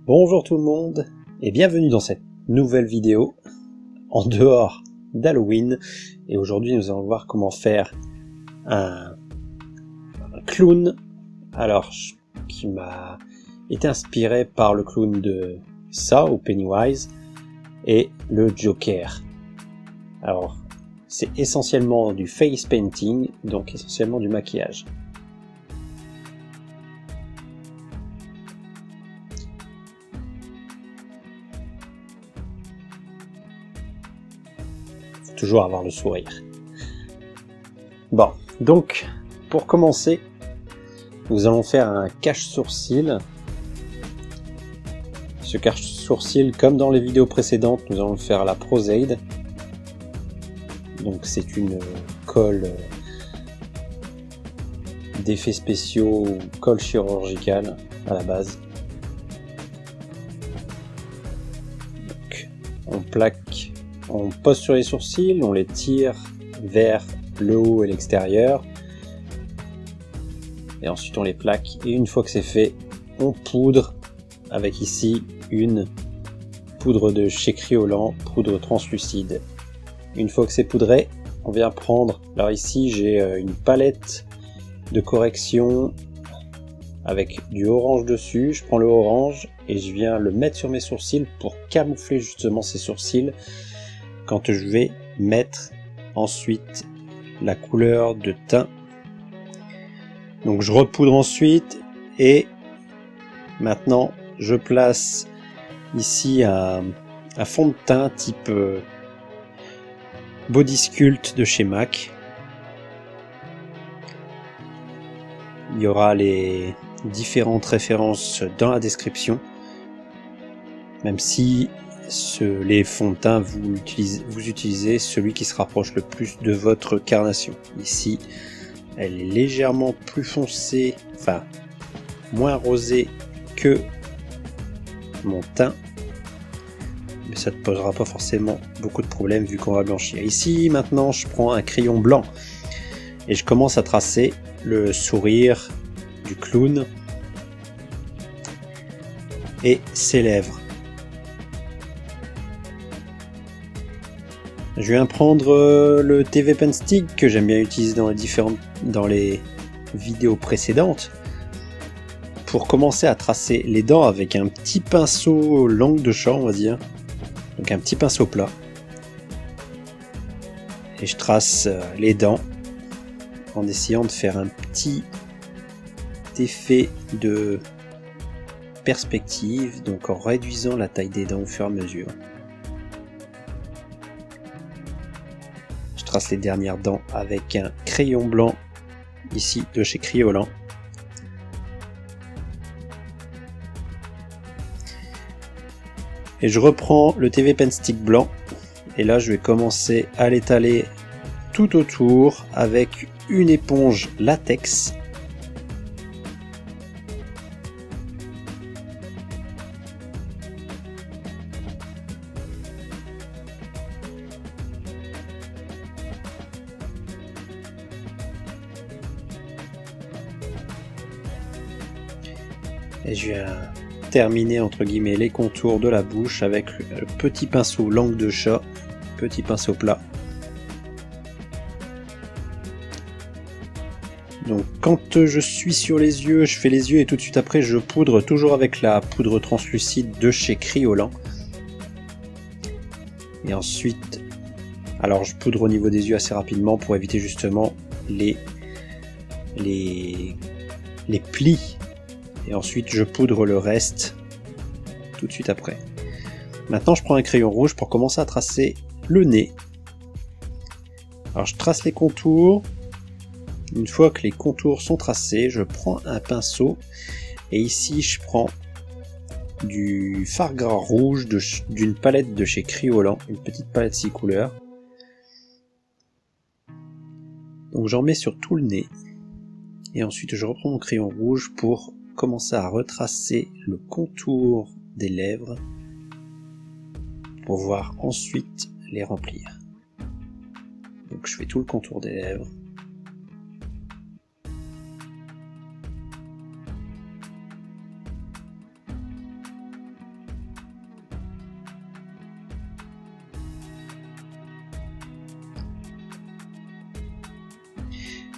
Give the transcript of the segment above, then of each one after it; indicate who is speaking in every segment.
Speaker 1: Bonjour tout le monde et bienvenue dans cette nouvelle vidéo en dehors d'Halloween. Et aujourd'hui nous allons voir comment faire un clown qui m'a été inspiré par le clown de Saw ou Pennywise et le Joker. Alors c'est essentiellement du face painting, donc essentiellement du maquillage. Toujours avoir le sourire. Bon, donc pour commencer, nous allons faire un cache-sourcil. Ce cache-sourcil, comme dans les vidéos précédentes, nous allons le faire à la Pros-Aide. Donc c'est une colle d'effets spéciaux ou colle chirurgicale à la base. Donc, on pose sur les sourcils, on les tire vers le haut et l'extérieur. Et ensuite on les plaque. Et une fois que c'est fait, on poudre avec ici une poudre de chez Kryolan, poudre translucide. Une fois que c'est poudré, on vient prendre... Alors ici j'ai une palette de correction avec du orange dessus. Je prends le orange et je viens le mettre sur mes sourcils pour camoufler justement ces sourcils quand je vais mettre ensuite la couleur de teint. Donc je repoudre ensuite et maintenant je place ici un fond de teint type Body Sculpt de chez MAC. Il y aura les différentes références dans la description, même si les fonds de teint vous utilisez celui qui se rapproche le plus de votre carnation. Ici elle est légèrement plus foncée, enfin moins rosée que mon teint, mais ça ne posera pas forcément beaucoup de problèmes vu qu'on va blanchir. Ici maintenant je prends un crayon blanc et je commence à tracer le sourire du clown et ses lèvres. Je viens prendre le TV Pen Stick que j'aime bien utiliser dans les vidéos précédentes pour commencer à tracer les dents avec un petit pinceau langue de chat, on va dire, donc un petit pinceau plat, et je trace les dents en essayant de faire un petit effet de perspective, donc en réduisant la taille des dents au fur et à mesure. Je trace les dernières dents avec un crayon blanc ici de chez Kryolan. Et je reprends le TV Pen Stick blanc et là je vais commencer à l'étaler tout autour avec une éponge latex. Et je viens terminer entre guillemets les contours de la bouche avec le petit pinceau langue de chat, petit pinceau plat. Donc quand je suis sur les yeux, je fais les yeux et tout de suite après je poudre toujours avec la poudre translucide de chez Kryolan. Et ensuite, alors je poudre au niveau des yeux assez rapidement pour éviter justement les plis. Et ensuite je poudre le reste tout de suite après. Maintenant je prends un crayon rouge pour commencer à tracer le nez. Alors je trace les contours. Une fois que les contours sont tracés, je prends un pinceau et ici je prends du fard gras rouge d'une palette de chez Kryolan, une petite palette 6 couleurs. Donc j'en mets sur tout le nez et ensuite je reprends mon crayon rouge pour commencer à retracer le contour des lèvres pour pouvoir ensuite les remplir. Donc je fais tout le contour des lèvres.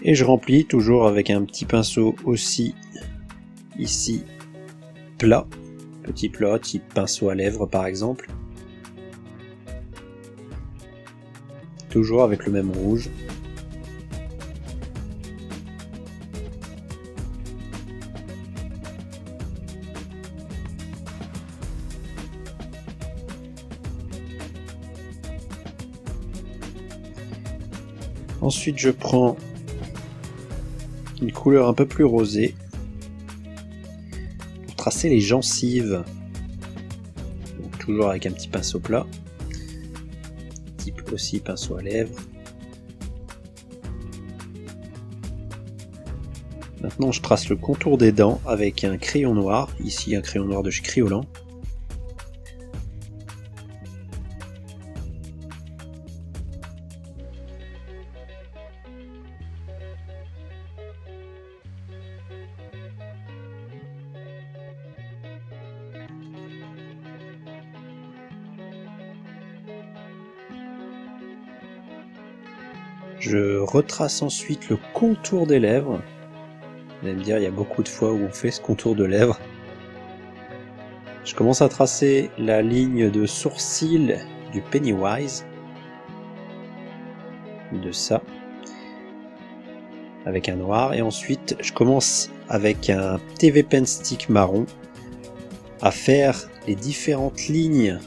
Speaker 1: Et je remplis toujours avec un petit pinceau aussi, ici, plat. Petit plat, type pinceau à lèvres par exemple. Toujours avec le même rouge. Ensuite, je prends une couleur un peu plus rosée pour tracer les gencives. Donc, toujours avec un petit pinceau plat, type aussi pinceau à lèvres. Maintenant, je trace le contour des dents avec un crayon noir, ici un crayon noir de chez Kryolan. Je retrace ensuite le contour des lèvres. Vous allez me dire, il y a beaucoup de fois où on fait ce contour de lèvres. Je commence à tracer la ligne de sourcil du Pennywise. De ça. Avec un noir. Et ensuite, je commence avec un TV Pen Stick marron à faire les différentes lignes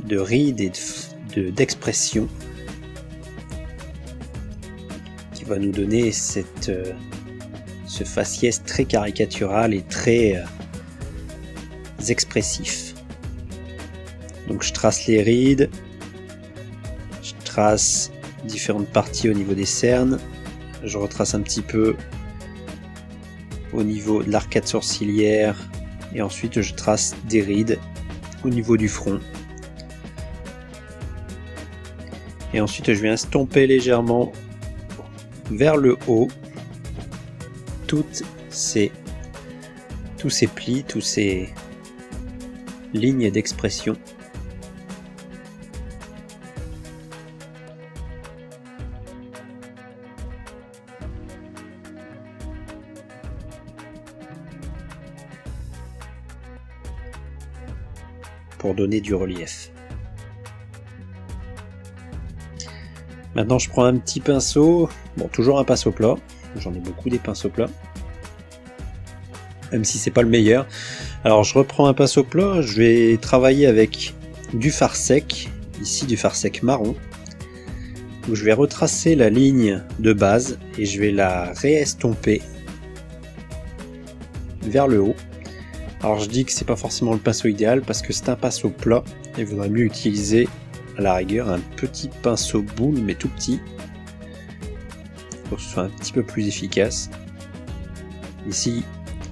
Speaker 1: de rides et d'expression qui va nous donner ce faciès très caricatural et très expressif. Donc je trace les rides, je trace différentes parties au niveau des cernes, je retrace un petit peu au niveau de l'arcade sourcilière et ensuite je trace des rides au niveau du front. Et ensuite je viens estomper légèrement vers le haut tous ces plis, tous ces lignes d'expression. Pour donner du relief. Maintenant je prends un petit pinceau, bon toujours un pinceau plat, j'en ai beaucoup des pinceaux plats, même si c'est pas le meilleur. Alors je reprends un pinceau plat, je vais travailler avec du fard sec, ici du fard sec marron, où je vais retracer la ligne de base et je vais la réestomper vers le haut. Alors je dis que c'est pas forcément le pinceau idéal parce que c'est un pinceau plat et il vaudrait mieux utiliser à la rigueur un petit pinceau boule mais tout petit pour que ce soit un petit peu plus efficace. Ici,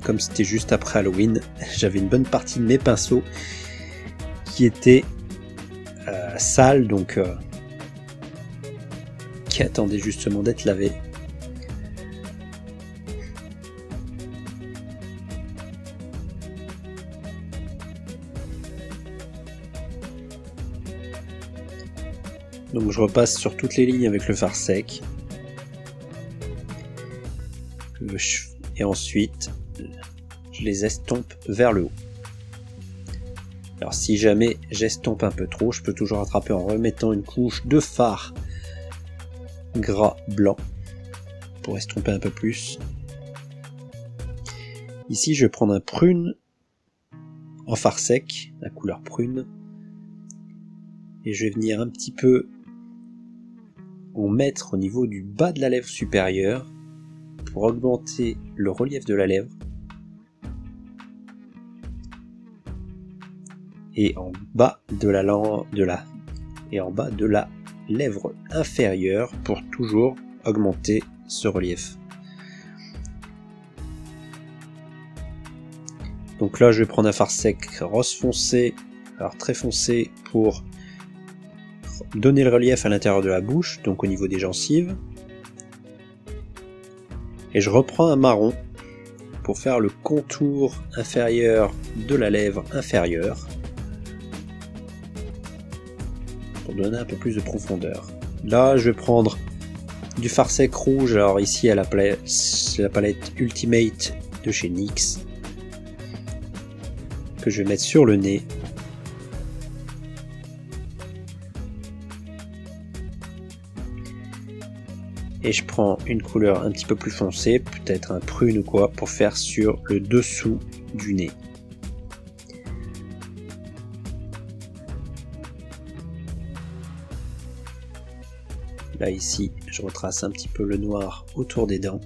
Speaker 1: comme c'était juste après Halloween, j'avais une bonne partie de mes pinceaux qui étaient sales, donc qui attendaient justement d'être lavés. Donc je repasse sur toutes les lignes avec le fard sec. Et ensuite, je les estompe vers le haut. Alors si jamais j'estompe un peu trop, je peux toujours rattraper en remettant une couche de fard gras blanc pour estomper un peu plus. Ici, je vais prendre un prune en fard sec, la couleur prune, et je vais venir un petit peu en mettre au niveau du bas de la lèvre supérieure pour augmenter le relief de la lèvre, et en bas de la lèvre inférieure pour toujours augmenter ce relief. Donc là je vais prendre un fard sec rose foncé, alors très foncé, pour donner le relief à l'intérieur de la bouche, donc au niveau des gencives. Et je reprends un marron pour faire le contour inférieur de la lèvre inférieure, pour donner un peu plus de profondeur. Là, je vais prendre du fard sec rouge, alors ici à la palette Ultimate de chez NYX, que je vais mettre sur le nez. Et je prends une couleur un petit peu plus foncée, peut-être un prune ou quoi, pour faire sur le dessous du nez. Là ici, je retrace un petit peu le noir autour des dents.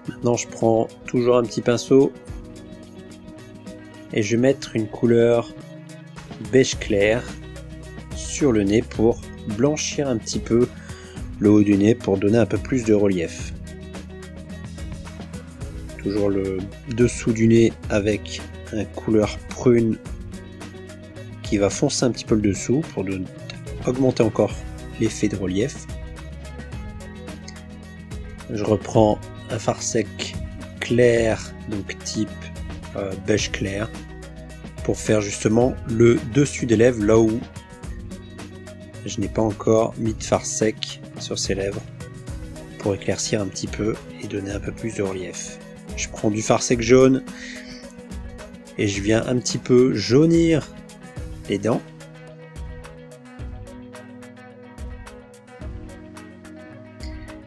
Speaker 1: Maintenant je prends toujours un petit pinceau et je vais mettre une couleur beige clair sur le nez pour blanchir un petit peu le haut du nez pour donner un peu plus de relief. Toujours le dessous du nez avec une couleur prune qui va foncer un petit peu le dessous pour augmenter encore l'effet de relief. Je reprends un fard sec clair, donc type beige clair, pour faire justement le dessus des lèvres, là où je n'ai pas encore mis de fard sec sur ces lèvres, pour éclaircir un petit peu et donner un peu plus de relief. Je prends du fard sec jaune et je viens un petit peu jaunir les dents.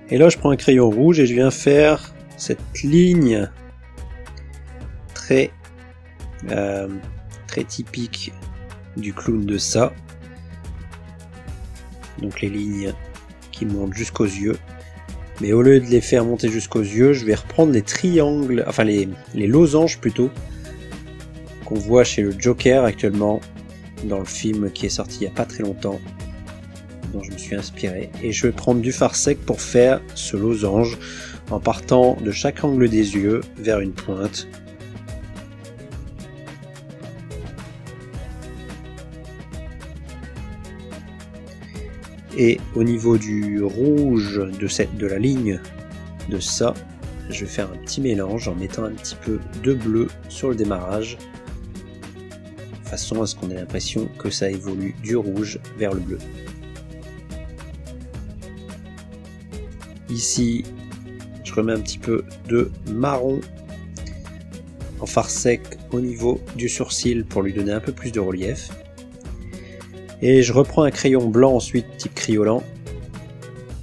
Speaker 1: Et là je prends un crayon rouge et je viens faire cette ligne très typique du clown de Ça. Donc les lignes qui montent jusqu'aux yeux. Mais au lieu de les faire monter jusqu'aux yeux, je vais reprendre les triangles, enfin les losanges plutôt, qu'on voit chez le Joker actuellement, dans le film qui est sorti il n'y a pas très longtemps, dont je me suis inspiré. Et je vais prendre du fard sec pour faire ce losange, en partant de chaque angle des yeux vers une pointe. Et au niveau du rouge de la ligne de Ça, je vais faire un petit mélange en mettant un petit peu de bleu sur le démarrage, de façon à ce qu'on ait l'impression que ça évolue du rouge vers le bleu. Ici, je remets un petit peu de marron en fard sec au niveau du sourcil pour lui donner un peu plus de relief. Et je reprends un crayon blanc ensuite type Kryolan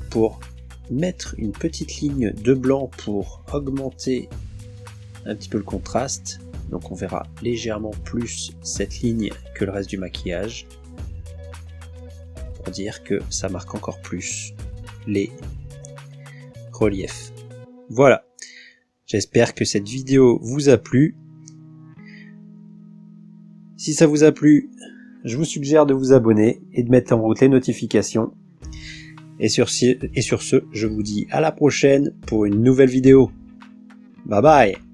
Speaker 1: pour mettre une petite ligne de blanc pour augmenter un petit peu le contraste. Donc on verra légèrement plus cette ligne que le reste du maquillage, pour dire que ça marque encore plus les reliefs. Voilà, j'espère que cette vidéo vous a plu. Si ça vous a plu, je vous suggère de vous abonner et de mettre en route les notifications. Et sur ce, je vous dis à la prochaine pour une nouvelle vidéo. Bye bye!